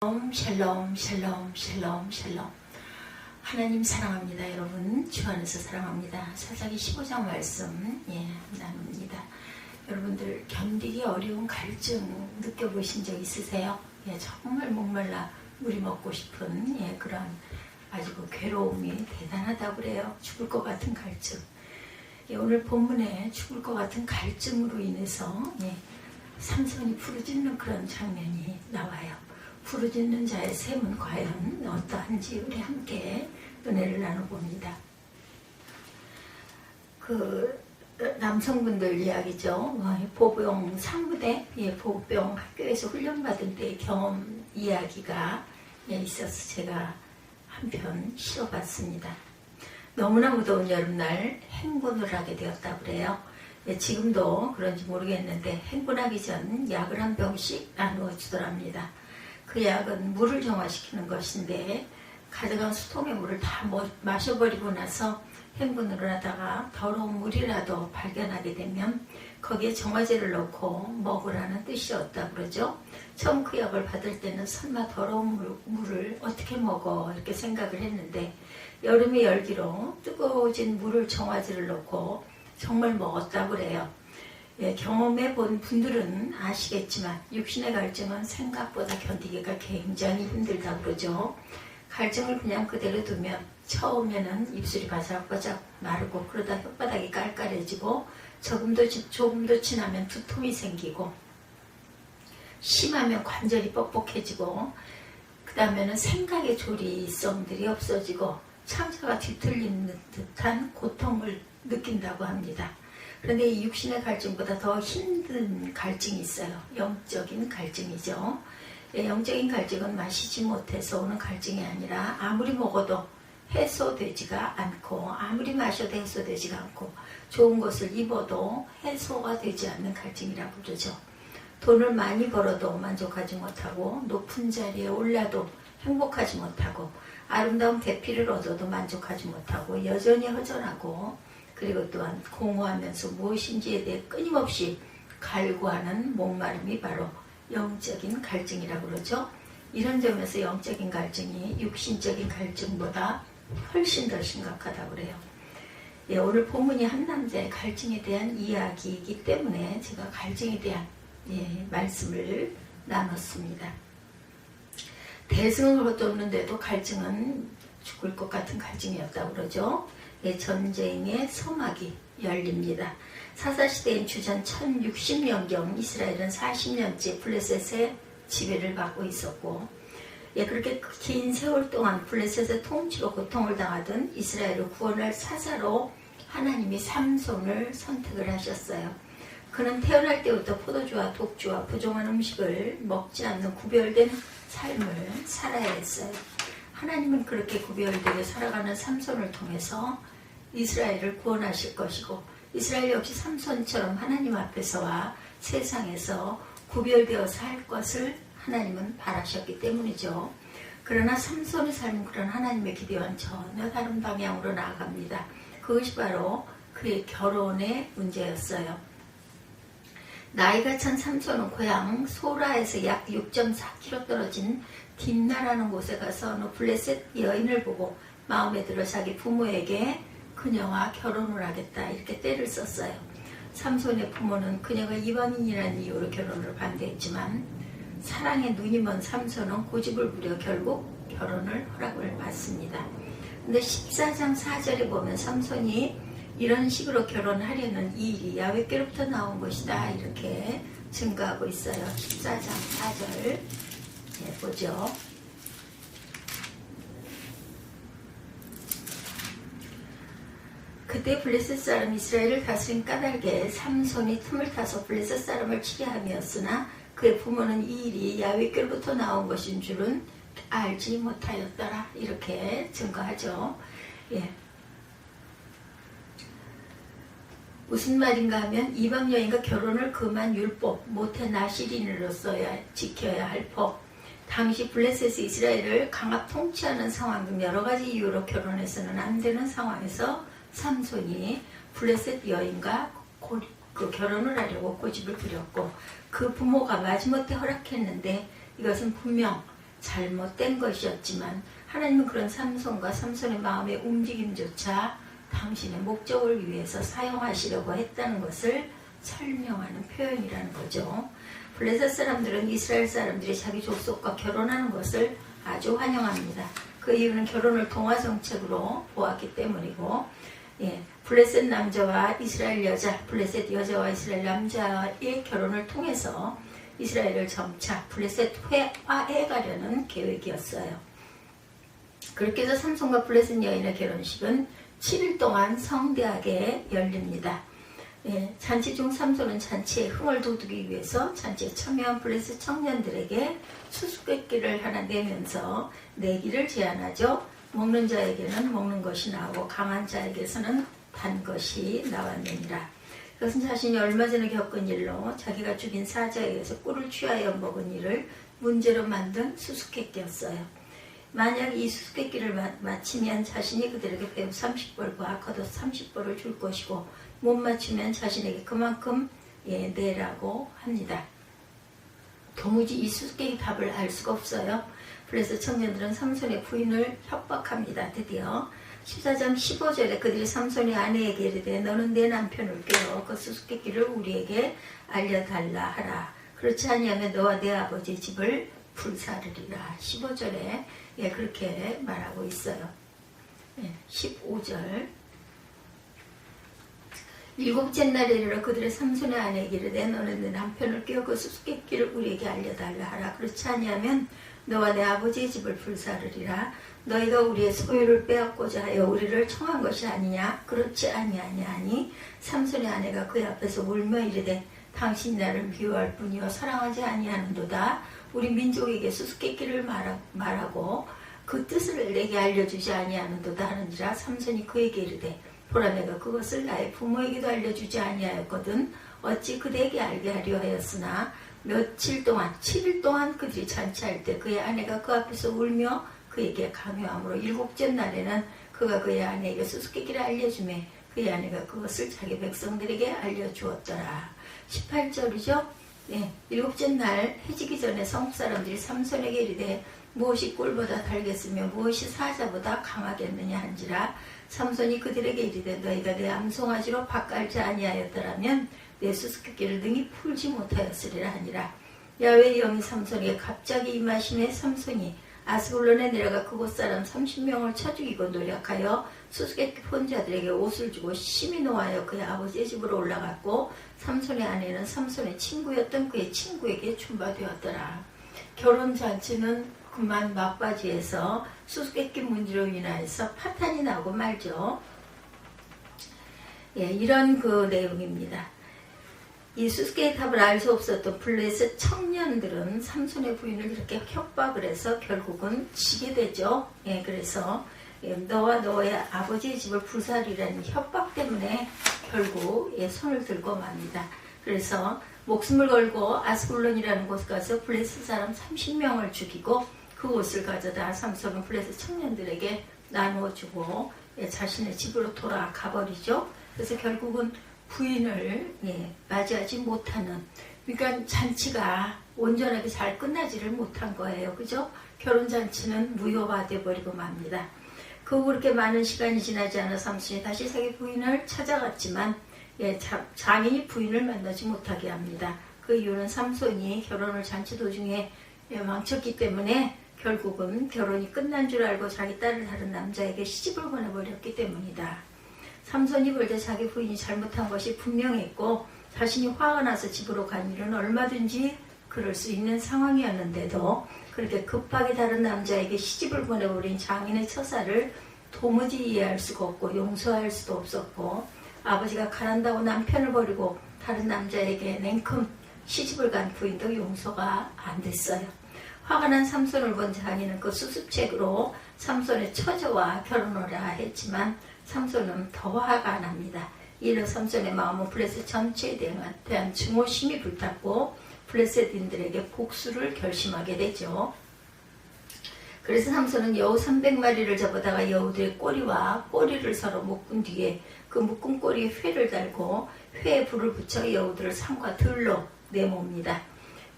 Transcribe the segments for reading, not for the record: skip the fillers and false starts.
샬롬 샬롬 샬롬 샬롬. 하나님 사랑합니다. 여러분 주 안에서 사랑합니다. 사사기 15장 말씀 나눕니다. 여러분들 견디기 어려운 갈증 느껴보신 적 있으세요? 정말 목말라 물이 먹고 싶은 그런 아주 괴로움이 대단하다고 그래요. 죽을 것 같은 갈증. 오늘 본문에 죽을 것 같은 갈증으로 인해서 삼손이 부르짖는 그런 장면이 나와요. 부르짖는 자의 셈은 과연 어떠한지 우리 함께 은혜를 나눠봅니다. 남성분들 이야기죠. 보병 상부대, 보병 학교에서 훈련받은 때의 경험 이야기가 있어서 제가 한편 실어봤습니다. 너무나 무더운 여름날 행군을 하게 되었다고 그래요. 지금도 그런지 모르겠는데 행군하기 전 약을 한 병씩 나누어 주더랍니다. 그 약은 물을 정화시키는 것인데 가져간 수통의 물을 다 마셔버리고 나서 행군을 하다가 더러운 물이라도 발견하게 되면 거기에 정화제를 넣고 먹으라는 뜻이었다고 그러죠. 처음 그 약을 받을 때는 설마 더러운 물을 어떻게 먹어 이렇게 생각을 했는데 여름의 열기로 뜨거워진 물을 정화제를 넣고 정말 먹었다고 그래요. 경험해 본 분들은 아시겠지만 육신의 갈증은 생각보다 견디기가 굉장히 힘들다고 그러죠. 갈증을 그냥 그대로 두면 처음에는 입술이 바삭바삭 마르고 그러다 혓바닥이 깔깔해지고 조금도 지나면 두통이 생기고 심하면 관절이 뻑뻑해지고 그 다음에는 생각의 조리성들이 없어지고 창자가 뒤틀리는 듯한 고통을 느낀다고 합니다. 그런데 이 육신의 갈증보다 더 힘든 갈증이 있어요. 영적인 갈증이죠. 영적인 갈증은 마시지 못해서 오는 갈증이 아니라 아무리 먹어도 해소되지가 않고 아무리 마셔도 해소되지가 않고 좋은 것을 입어도 해소가 되지 않는 갈증이라고 그러죠. 돈을 많이 벌어도 만족하지 못하고 높은 자리에 올라도 행복하지 못하고 아름다운 배필을 얻어도 만족하지 못하고 여전히 허전하고 그리고 또한 공허하면서 무엇인지에 대해 끊임없이 갈구하는 목마름이 바로 영적인 갈증이라고 그러죠. 이런 점에서 영적인 갈증이 육신적인 갈증보다 훨씬 더 심각하다고 그래요. 오늘 본문이 한 남자의 갈증에 대한 이야기이기 때문에 제가 갈증에 대한 말씀을 나눴습니다. 대승을 거뒀는데도 갈증은 죽을 것 같은 갈증이었다고 그러죠. 전쟁의 서막이 열립니다. 사사시대인 주전 1060년경 이스라엘은 40년째 블레셋의 지배를 받고 있었고 그렇게 긴 세월 동안 블레셋의 통치로 고통을 당하던 이스라엘을 구원할 사사로 하나님이 삼손을 선택을 하셨어요. 그는 태어날 때부터 포도주와 독주와 부정한 음식을 먹지 않는 구별된 삶을 살아야 했어요. 하나님은 그렇게 구별되게 살아가는 삼손을 통해서 이스라엘을 구원하실 것이고 이스라엘 역시 삼손처럼 하나님 앞에서와 세상에서 구별되어 살 것을 하나님은 바라셨기 때문이죠. 그러나 삼손의 삶은 그런 하나님의 기대와는 전혀 다른 방향으로 나아갑니다. 그것이 바로 그의 결혼의 문제였어요. 나이가 찬 삼손은 고향 소라에서 약 6.4km 떨어진 딥나라는 곳에 가서 어느 블레셋 여인을 보고 마음에 들어 자기 부모에게 그녀와 결혼을 하겠다 이렇게 때를 썼어요. 삼손의 부모는 그녀가 이방인이라는 이유로 결혼을 반대했지만 사랑에 눈이 먼 삼손은 고집을 부려 결국 결혼을 허락을 받습니다. 근데 14장 4절에 보면 삼손이 이런 식으로 결혼하려는 이 일이 야훼께로부터 나온 것이다 이렇게 증거하고 있어요. 14장 4절 보죠. 그때 블레셋 사람 이스라엘을 다스린 까닭에 삼손이 틈을 타서 블레셋 사람을 치게 함이었으나 그의 부모는 이 일이 야훼께로부터 나온 것인 줄은 알지 못하였더라 이렇게 증거하죠. 무슨 말인가 하면 이방 여인과 결혼을 금한 율법 모태 나시린으로서야 지켜야 할 법 당시 블레셋이 이스라엘을 강압 통치하는 상황 등 여러 가지 이유로 결혼해서는 안 되는 상황에서 삼손이 블레셋 여인과 결혼을 하려고 고집을 부렸고 그 부모가 마지못해 허락했는데 이것은 분명 잘못된 것이었지만 하나님은 그런 삼손과 삼손의 마음의 움직임조차 당신의 목적을 위해서 사용하시려고 했다는 것을 설명하는 표현이라는 거죠. 블레셋 사람들은 이스라엘 사람들이 자기 족속과 결혼하는 것을 아주 환영합니다. 그 이유는 결혼을 동화 정책으로 보았기 때문이고, 블레셋 남자와 이스라엘 여자, 블레셋 여자와 이스라엘 남자의 결혼을 통해서 이스라엘을 점차 블레셋화해 가려는 계획이었어요. 그렇게 해서 삼손과 블레셋 여인의 결혼식은 7일 동안 성대하게 열립니다. 잔치 중 삼손은 잔치에 흥을 돋우기 위해서 잔치에 참여한 블레셋 청년들에게 수수께끼를 하나 내면서 내기를 제안하죠. 먹는 자에게는 먹는 것이 나오고 강한 자에게서는 단 것이 나왔느니라. 그것은 자신이 얼마 전에 겪은 일로 자기가 죽인 사자에 의해서 꿀을 취하여 먹은 일을 문제로 만든 수수께끼였어요. 만약 이 수수께끼를 맞히면 자신이 그들에게 배우 30벌과 겉옷 30벌을 줄 것이고 못 맞추면 자신에게 그만큼 내라고 합니다. 도무지 이 수수께끼 답을 알 수가 없어요. 그래서 청년들은 삼손의 부인을 협박합니다. 드디어 14장 15절에 그들이 삼손의 아내에게 이르되 너는 내 남편을 꾀어 그 수수께끼를 우리에게 알려달라 하라. 그렇지 아니하면 너와 내 아버지 집을 불사르리라. 15절에 그렇게 말하고 있어요. 15절 일곱째 날에 이르러 그들의 삼손의 아내에게 이르되 너는 내 남편을 꾀어 그 수수께끼를 우리에게 알려달라 하라. 그렇지 아니하면 너와 내 아버지의 집을 불사르리라. 너희가 우리의 소유를 빼앗고자 하여 우리를 청한 것이 아니냐? 그렇지 아니하니 삼손의 아내가 그의 앞에서 울며 이르되 당신이 나를 미워할 뿐이요 사랑하지 아니하는도다. 우리 민족에게 수수께끼를 말하고 그 뜻을 내게 알려주지 아니하는도다 하는지라. 삼손이 그에게 이르되 보라 내가 그것을 나의 부모에게도 알려주지 아니하였거든 어찌 그대에게 알게 하려 하였으나 며칠 동안 7일 동안 그들이 잔치할 때 그의 아내가 그 앞에서 울며 그에게 강요함으로 일곱째 날에는 그가 그의 아내에게 수수께끼를 알려주매 그의 아내가 그것을 자기 백성들에게 알려주었더라. 18절이죠. 일곱째 날 해지기 전에 성읍 사람들이 삼손에게 이르되 무엇이 꿀보다 달겠으며 무엇이 사자보다 강하겠느냐 한지라. 삼손이 그들에게 이르되 너희가 내 암송아지로 밭갈지 아니하였더라면 내 수수께끼를 능히 풀지 못하였으리라 하니라. 야훼의 영이 삼손에게 갑자기 임하시매 삼손이 아스글론에 내려가 그곳 사람 30명을 쳐 죽이고 노력하여 수수께끼 본 자들에게 옷을 주고 심히 노하여 그의 아버지의 집으로 올라갔고 삼손의 아내는 삼손의 친구였던 그의 친구에게 춤바되었더라. 결혼잔치는 그만 막바지에서 수수께끼 문제로 인하여서 파탄이 나고 말죠. 이런 그 내용입니다. 이 수수께끼 답을 알 수 없었던 블레셋 청년들은 삼손의 부인을 이렇게 협박을 해서 결국은 지게 되죠. 그래서 너와 너의 아버지의 집을 불사르리라는 협박 때문에 결국 손을 들고 맙니다. 그래서 목숨을 걸고 아스글론이라는 곳에 가서 블레셋 사람 30명을 죽이고 그곳을 가져다 삼손은 블레셋 청년들에게 나누어주고 자신의 집으로 돌아가 버리죠. 그래서 결국은 부인을 맞이하지 못하는, 그러니까 잔치가 온전하게 잘 끝나지를 못한 거예요. 그죠? 결혼잔치는 무효화돼 버리고 맙니다. 그렇게 많은 시간이 지나지 않아 삼손이 다시 자기 부인을 찾아갔지만 장인이 부인을 만나지 못하게 합니다. 그 이유는 삼손이 결혼을 잔치 도중에 망쳤기 때문에 결국은 결혼이 끝난 줄 알고 자기 딸을 다른 남자에게 시집을 보내버렸기 때문이다. 삼손이 볼 때 자기 부인이 잘못한 것이 분명했고 자신이 화가 나서 집으로 간 일은 얼마든지 그럴 수 있는 상황이었는데도 그렇게 급하게 다른 남자에게 시집을 보내버린 장인의 처사를 도무지 이해할 수가 없고 용서할 수도 없었고 아버지가 가난다고 남편을 버리고 다른 남자에게 냉큼 시집을 간 부인도 용서가 안 됐어요. 화가 난 삼손을 본 장인은 그 수습책으로 삼손의 처자와 결혼하라 했지만 삼손은 더 화가 납니다. 이로 삼손의 마음은 블레셋 전체에 대한 증오심이 불탔고 블레셋인들에게 복수를 결심하게 되죠. 그래서 삼손은 여우 300마리를 잡아다가 여우들의 꼬리와 꼬리를 서로 묶은 뒤에 그 묶은 꼬리에 회를 달고 회에 불을 붙여 여우들을 산과 들로 내모읍니다.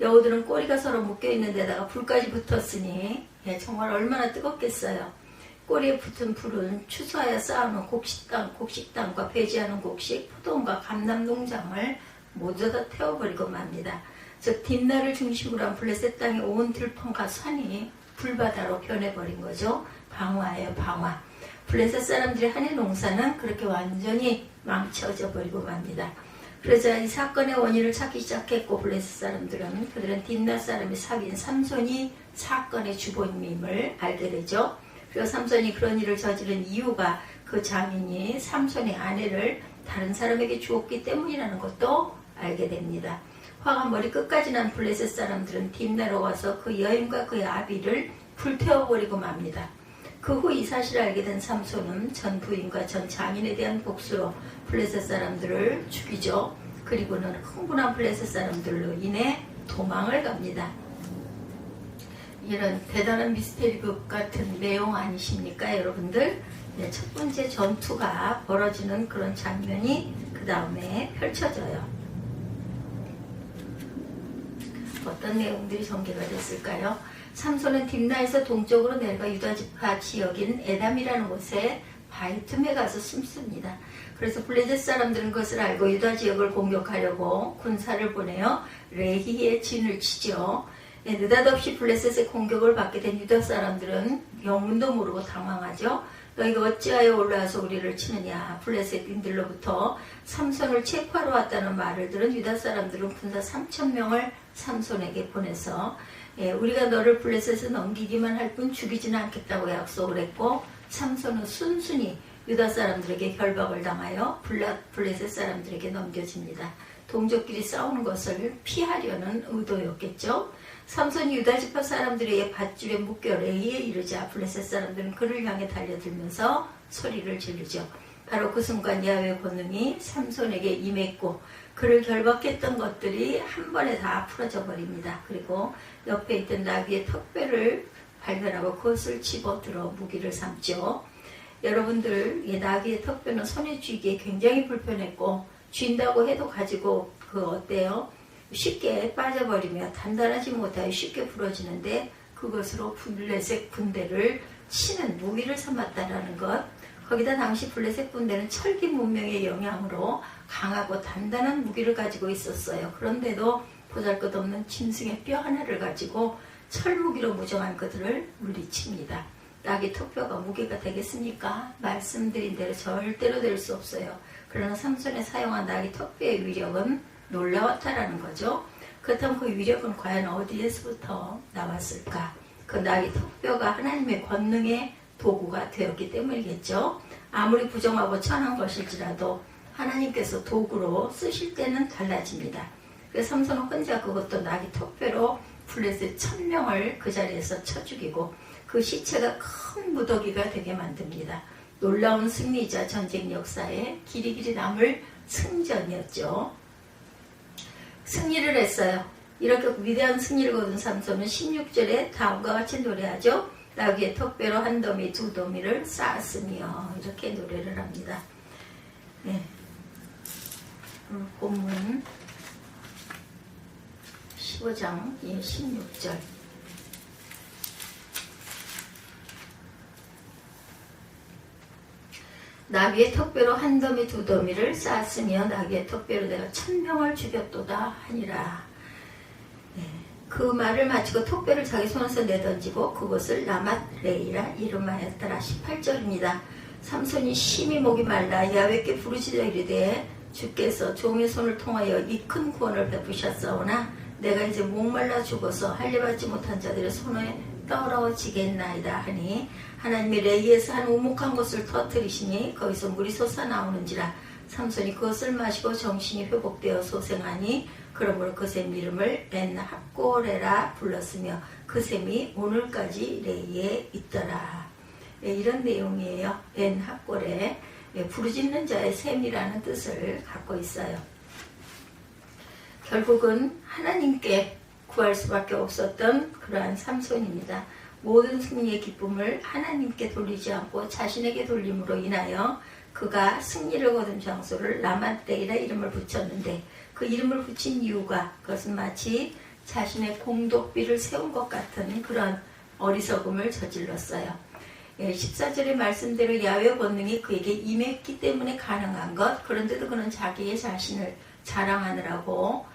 여우들은 꼬리가 서로 묶여있는 데다가 불까지 붙었으니 정말 얼마나 뜨겁겠어요. 꼬리에 붙은 불은 추수하여 쌓아놓은 곡식당과 배지하는 곡식, 포도원과 감람 농장을 모두 다 태워버리고 맙니다. 즉 딥나를 중심으로 한 블레셋 땅의 온 들판과 산이 불바다로 변해버린 거죠. 방화예요, 방화. 블레셋 사람들의 한해 농사는 그렇게 완전히 망쳐져 버리고 맙니다. 그러자 이 사건의 원인을 찾기 시작했고 블레셋 사람들은 그들은 딥나 사람이 사귄 삼손이 사건의 주범임을 알게 되죠. 그리고 삼손이 그런 일을 저지른 이유가 그 장인이 삼손의 아내를 다른 사람에게 주었기 때문이라는 것도 알게 됩니다. 화가 머리 끝까지 난 블레셋 사람들은 딥나로 와서 그 여인과 그의 아비를 불태워버리고 맙니다. 그 후 이 사실을 알게 된 삼손은 전 부인과 전 장인에 대한 복수로 블레셋 사람들을 죽이죠. 그리고는 흥분한 블레셋 사람들로 인해 도망을 갑니다. 이런 대단한 미스테리극 같은 내용 아니십니까 여러분들? 네, 첫 번째 전투가 벌어지는 그런 장면이 그 다음에 펼쳐져요. 어떤 내용들이 전개가 됐을까요? 삼손은 딥나에서 동쪽으로 내려가 유다지파 지역인 에담이라는 곳에 바이툼에 가서 숨습니다. 그래서 블레셋 사람들은 그것을 알고 유다 지역을 공격하려고 군사를 보내어 레히에 진을 치죠. 느닷없이 블레셋의 공격을 받게 된 유다 사람들은 영문도 모르고 당황하죠. 너희가 어찌하여 올라와서 우리를 치느냐. 블레셋인들로부터 삼손을 체포하러 왔다는 말을 들은 유다 사람들은 군사 3,000명을 삼손에게 보내서 우리가 너를 블레셋에 넘기기만 할 뿐 죽이지는 않겠다고 약속을 했고 삼손은 순순히 유다 사람들에게 결박을 당하여 블레셋 사람들에게 넘겨집니다. 동족끼리 싸우는 것을 피하려는 의도였겠죠. 삼손이 유다 지파 사람들의 밧줄에 묶여 레히에 이르자 블레셋 사람들은 그를 향해 달려들면서 소리를 지르죠. 바로 그 순간 야훼의 권능이 삼손에게 임했고 그를 결박했던 것들이 한 번에 다 풀어져 버립니다. 그리고 옆에 있던 나귀의 턱뼈를 발견하고 그것을 집어들어 무기를 삼죠. 여러분들 이 나귀의 턱뼈는 손에 쥐기에 굉장히 불편했고 쥔다고 해도 가지고 어때요? 쉽게 빠져버리며 단단하지 못하여 쉽게 부러지는데 그것으로 블레셋 군대를 치는 무기를 삼았다라는 것. 거기다 당시 블레셋 군대는 철기 문명의 영향으로 강하고 단단한 무기를 가지고 있었어요. 그런데도 보잘것없는 짐승의 뼈 하나를 가지고 철무기로 무정한 그들을 물리칩니다. 나귀 턱뼈가 무게가 되겠습니까? 말씀드린 대로 절대로 될 수 없어요. 그러나 삼손에 사용한 나귀 턱뼈의 위력은 놀라웠다라는 거죠. 그렇다면 그 위력은 과연 어디에서부터 나왔을까? 그 나귀 턱뼈가 하나님의 권능의 도구가 되었기 때문이겠죠. 아무리 부정하고 천한 것일지라도 하나님께서 도구로 쓰실 때는 달라집니다. 그래서 삼손은 혼자 그것도 나귀 턱뼈로 블레셋 1,000명을 그 자리에서 쳐 죽이고 그 시체가 큰 무더기가 되게 만듭니다. 놀라운 승리이자 전쟁 역사에 길이길이 남을 승전이었죠. 승리를 했어요. 이렇게 위대한 승리를 거둔 삼손은 16절에 다음과 같이 노래하죠. 나귀의 턱뼈로 한 더미 두 더미를 쌓았으며 이렇게 노래를 합니다. 네. 본문 15장 16절. 나귀의 턱뼈로 한 더미 두 더미를 쌓았으며 나귀의 턱뼈로 내가 1,000명을 죽였도다 하니라. 네. 그 말을 마치고 턱뼈를 자기 손에서 내던지고 그것을 라맛레이라 이름하였더라. 18절입니다. 삼손이 심히 목이 말라 야훼께 부르짖어 이르되 주께서 종의 손을 통하여 이 큰 구원을 베푸셨사오나 내가 이제 목말라 죽어서 할례받지 못한 자들의 손에 떨어지겠나이다 하니 하나님이 레이에서 한 우묵한 곳을 터뜨리시니 거기서 물이 솟아나오는지라. 삼손이 그것을 마시고 정신이 회복되어 소생하니 그러므로 그 샘 이름을 엔합고레라 불렀으며 그 샘이 오늘까지 레이에 있더라. 네, 이런 내용이에요. 엔합고레, 부르짖는 자의 샘이라는 뜻을 갖고 있어요. 결국은 하나님께 구할 수밖에 없었던 그러한 삼손입니다. 모든 승리의 기쁨을 하나님께 돌리지 않고 자신에게 돌림으로 인하여 그가 승리를 거둔 장소를 라맛레이라 이름을 붙였는데 그 이름을 붙인 이유가 그것은 마치 자신의 공덕비를 세운 것 같은 그런 어리석음을 저질렀어요. 14절의 말씀대로 야훼 권능이 그에게 임했기 때문에 가능한 것, 그런데도 그는 자기의 자신을 자랑하느라고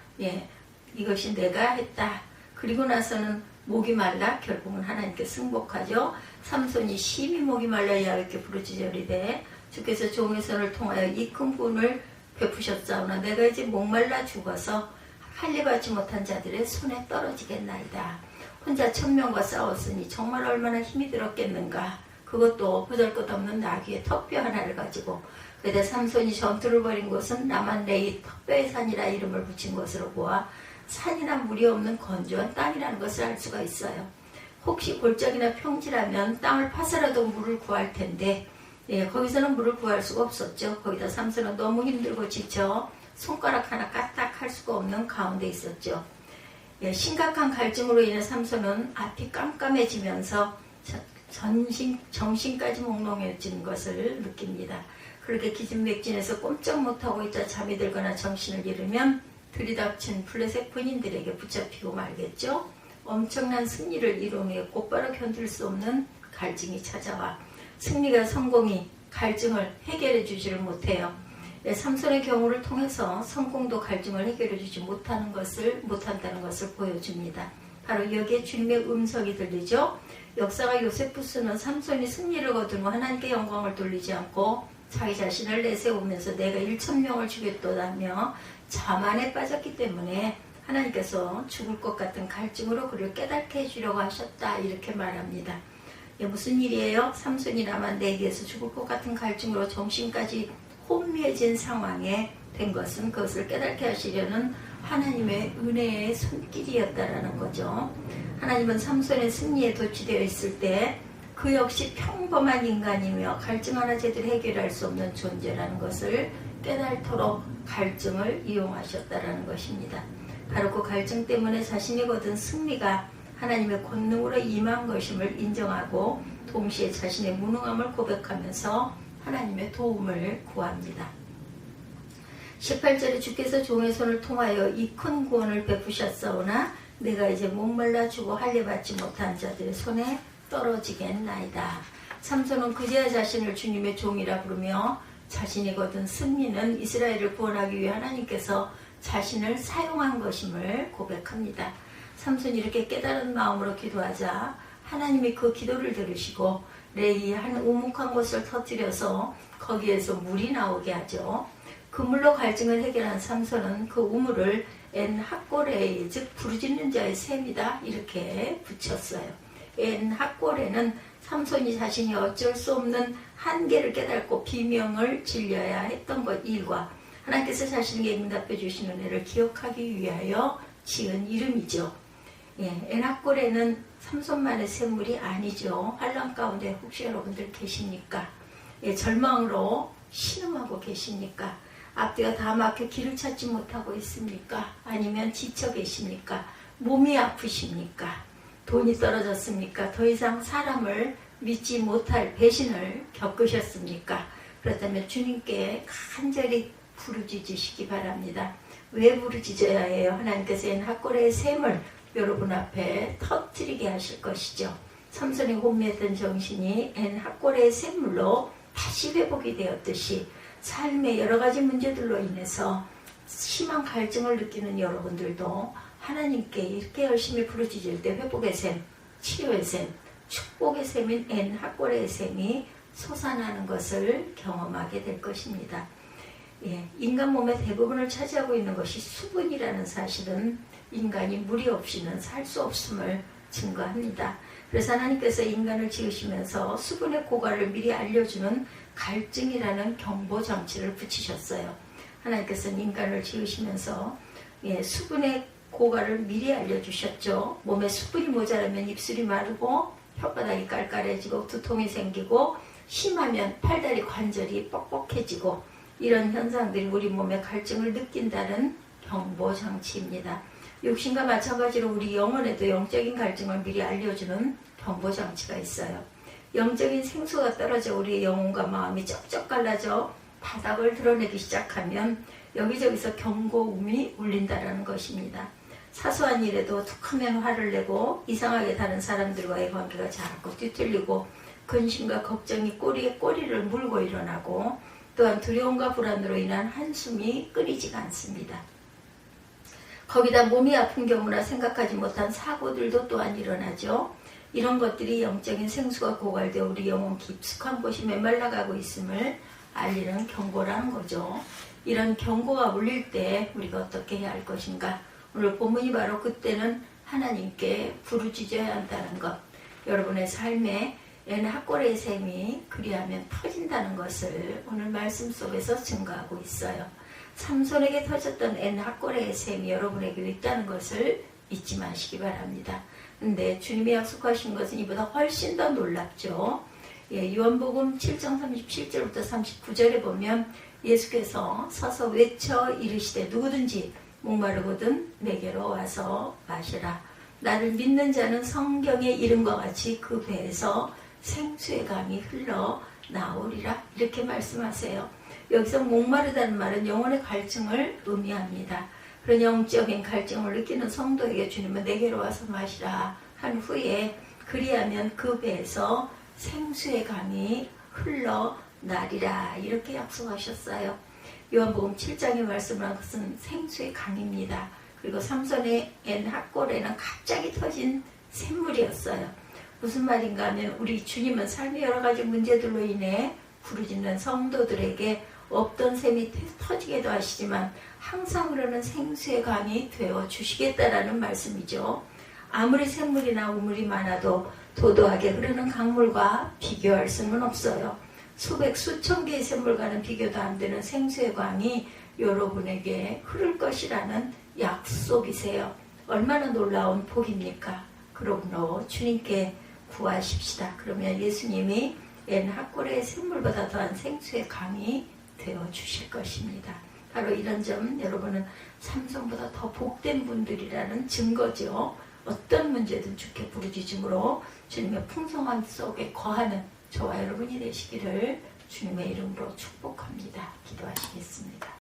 이것이 내가 했다. 그리고 나서는 목이 말라 결국은 하나님께 승복하죠. 삼손이 심히 목이 말라 야훼께 부르짖으리되 주께서 종의 손을 통하여 이 큰 구원을 베푸셨사오나 내가 이제 목말라 죽어서 할례받지 못한 자들의 손에 떨어지겠나이다. 혼자 1000명과 싸웠으니 정말 얼마나 힘이 들었겠는가. 그것도 보잘것없는 나귀의 턱뼈 하나를 가지고. 그때 삼손이 전투를 벌인 곳은 라만레이 턱뼈의 산이라 이름을 붙인 것으로 보아 산이나 물이 없는 건조한 땅이라는 것을 알 수가 있어요. 혹시 골짜기나 평지라면 땅을 파서라도 물을 구할 텐데 거기서는 물을 구할 수가 없었죠. 거기다 삼손은 너무 힘들고 지쳐 손가락 하나 까딱할 수가 없는 가운데 있었죠. 심각한 갈증으로 인해 삼손은 앞이 깜깜해지면서 정신까지 몽롱해진 것을 느낍니다. 그렇게 기진맥진해서 꼼짝 못하고 있다 잠이 들거나 정신을 잃으면 들이닥친 블레셋 군인들에게 붙잡히고 말겠죠. 엄청난 승리를 이룬 후에 곧바로 견딜 수 없는 갈증이 찾아와 승리가 성공이 갈증을 해결해 주지를 못해요. 삼손의 경우를 통해서 성공도 갈증을 해결해 주지 못한다는 것을 보여줍니다. 바로 여기에 주님의 음성이 들리죠. 역사가 요세푸스는 삼손이 승리를 거둔 후 하나님께 영광을 돌리지 않고 자기 자신을 내세우면서 내가 1000명을 죽였도다며 자만에 빠졌기 때문에 하나님께서 죽을 것 같은 갈증으로 그를 깨닫게 해주려고 하셨다 이렇게 말합니다. 무슨 일이에요? 삼손이 라만레이에서 죽을 것 같은 갈증으로 정신까지 혼미해진 상황에 된 것은 그것을 깨닫게 하시려는 하나님의 은혜의 손길이었다라는 거죠. 하나님은 삼손의 승리에 도취되어 있을 때 그 역시 평범한 인간이며 갈증 하나 제대로 해결할 수 없는 존재라는 것을 깨달도록 갈증을 이용하셨다라는 것입니다. 바로 그 갈증 때문에 자신이 거둔 승리가 하나님의 권능으로 임한 것임을 인정하고 동시에 자신의 무능함을 고백하면서 하나님의 도움을 구합니다. 18절에 주께서 종의 손을 통하여 이 큰 구원을 베푸셨사오나 내가 이제 목말라 죽어 할례받지 못한 자들의 손에 떨어지겠나이다. 삼손은 그제야 자신을 주님의 종이라 부르며 자신이 거둔 승리는 이스라엘을 구원하기 위해 하나님께서 자신을 사용한 것임을 고백합니다. 삼손이 이렇게 깨달은 마음으로 기도하자 하나님이 그 기도를 들으시고 레이의 한 우묵한 곳을 터뜨려서 거기에서 물이 나오게 하죠. 그 물로 갈증을 해결한 삼손은 그 우물을 엔핫고레 즉 부르짖는 자의 샘이다 이렇게 붙였어요. 엔핫고레는 삼손이 자신이 어쩔 수 없는 한계를 깨닫고 비명을 질려야 했던 것 일과 하나님께서 자신에게 응답해 주신 은혜를 기억하기 위하여 지은 이름이죠. 엔핫고레는 삼손만의 샘물이 아니죠. 환난 가운데 혹시 여러분들 계십니까? 절망으로 신음하고 계십니까? 앞뒤가 다 막혀 길을 찾지 못하고 있습니까? 아니면 지쳐 계십니까? 몸이 아프십니까? 돈이 떨어졌습니까? 더 이상 사람을 믿지 못할 배신을 겪으셨습니까? 그렇다면 주님께 간절히 부르짖으시기 바랍니다. 왜 부르짖어야 해요? 하나님께서 엔핫고레의 샘을 여러분 앞에 터뜨리게 하실 것이죠. 삼손이 혼미했던 정신이 엔핫고레의 샘물로 다시 회복이 되었듯이 삶의 여러 가지 문제들로 인해서 심한 갈증을 느끼는 여러분들도 하나님께 이렇게 열심히 부르짖을 때 회복의 샘, 치료의 샘, 축복의 샘인 엔핫고레의 샘이 솟아나는 것을 경험하게 될 것입니다. 인간 몸의 대부분을 차지하고 있는 것이 수분이라는 사실은 인간이 물이 없이는 살 수 없음을 증거합니다. 그래서 하나님께서 인간을 지으시면서 수분의 고갈을 미리 알려주는 갈증이라는 경보장치를 붙이셨어요. 하나님께서는 인간을 지으시면서 수분의 고갈을 미리 알려주셨죠. 몸에 수분이 모자라면 입술이 마르고 혓바닥이 깔깔해지고 두통이 생기고 심하면 팔다리 관절이 뻑뻑해지고 이런 현상들이 우리 몸의 갈증을 느낀다는 경보장치입니다. 육신과 마찬가지로 우리 영혼에도 영적인 갈증을 미리 알려주는 경보장치가 있어요. 영적인 생수가 떨어져 우리의 영혼과 마음이 쩍쩍 갈라져 바닥을 드러내기 시작하면 여기저기서 경고음이 울린다는 것입니다. 사소한 일에도 툭하면 화를 내고 이상하게 다른 사람들과의 관계가 자꾸 뒤틀리고 근심과 걱정이 꼬리에 꼬리를 물고 일어나고 또한 두려움과 불안으로 인한 한숨이 끊이지가 않습니다. 거기다 몸이 아픈 경우나 생각하지 못한 사고들도 또한 일어나죠. 이런 것들이 영적인 생수가 고갈되어 우리 영혼 깊숙한 곳이 메말라가고 있음을 알리는 경고라는 거죠. 이런 경고가 울릴 때 우리가 어떻게 해야 할 것인가? 오늘 본문이 바로 그때는 하나님께 부르짖어야 한다는 것. 여러분의 삶에 hakkor의 샘이 그리하면 터진다는 것을 오늘 말씀 속에서 증거하고 있어요. 삼손에게 터졌던 hakkor의 샘이 여러분에게도 있다는 것을 잊지 마시기 바랍니다. 근데 주님이 약속하신 것은 이보다 훨씬 더 놀랍죠. 요한복음 7장 37절부터 39절에 보면 예수께서 서서 외쳐 이르시되 누구든지 목마르거든 내게로 와서 마시라. 나를 믿는 자는 성경에 이름과 같이 그 배에서 생수의 강이 흘러 나오리라. 이렇게 말씀하세요. 여기서 목마르다는 말은 영혼의 갈증을 의미합니다. 그런 영적인 갈증을 느끼는 성도에게 주님은 내게로 와서 마시라 한 후에 그리하면 그 배에서 생수의 강이 흘러나리라 이렇게 약속하셨어요. 요한복음 7장의 말씀을 한 것은 생수의 강입니다. 그리고 삼손의 hakkor에는 갑자기 터진 샘물이었어요. 무슨 말인가 하면 우리 주님은 삶의 여러 가지 문제들로 인해 부르짖는 성도들에게 없던 샘이 터지게도 하시지만 항상 흐르는 생수의 강이 되어 주시겠다라는 말씀이죠. 아무리 샘물이나 우물이 많아도 도도하게 흐르는 강물과 비교할 수는 없어요. 수백 수천 개의 샘물과는 비교도 안 되는 생수의 강이 여러분에게 흐를 것이라는 약속이세요. 얼마나 놀라운 복입니까? 그러므로 주님께 구하십시다. 그러면 예수님이 hakkor의 샘물보다 더한 생수의 강이 되어 주실 것입니다. 바로 이런 점 여러분은 삼손보다 더 복된 분들이라는 증거죠. 어떤 문제든 주께 부르짖음으로 주님의 풍성함 속에 거하는 저와 여러분이 되시기를 주님의 이름으로 축복합니다. 기도하시겠습니다.